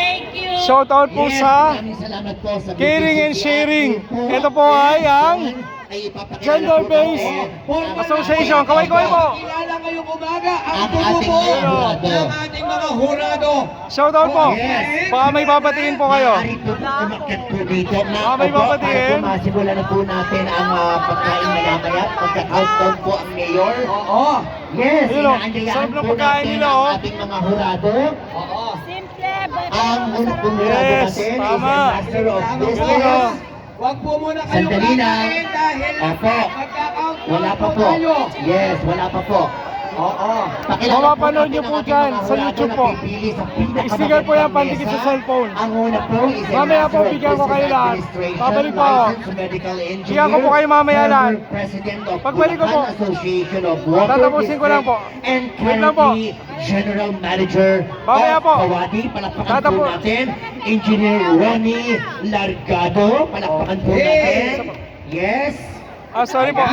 Thank you. Shoutout po sa maraming salamat po sa Caring and bibigyan Sharing. po. Ito po ay ang Ay ipapakilala Gender-based po natin Association. Kaway-kaway po. Kilala ngayong umaga ang ang ating bumubuo hurado. ng ating mga hurado. Shoutout po. Yes. Baka may babatiin po kayo. Maaari po umakyat po dito. may Opo, babatiin. para po masimulan na po natin ang pagkain maya-maya. Pagka-countdown po ang mayor. Oo. Yes, Yun, oh. inaanyayahan Sarap ng po pagkain natin nila, ang oh. ating mga hurado. Oo. Simple, but Ang unang hurado Yes, natin is tama. a Master of Tama po. Business. Huwag po muna kayong Sandali na. kakain dahil Opo. magka-countdown Wala pa po. tayo. Yes, wala pa po. Oo. Pakilala Mapapanood po niyo natin po ang dyan ating mga sa hurado YouTube na po. pipili sa pinakamagandang Sticker po yan, pandikit sa mesa. cellphone. Ang una po is a Mamaya po, Master of bigyan ko kayo Business lahat. Administration, Babalik po ako. licensed medical engineer, Bigyan ko po kayo mamaya lahat. former President of Pagbalik ko po. Bulacan Association of Water Tatapusin ko lang po. District, and Wait lang po. currently General Manager Mamaya of po. Kawadi. Palakpakan po Tatapo- natin. Engineer Ronnie Largado. Palakpakan po Okay. natin. Yes. Sorry po.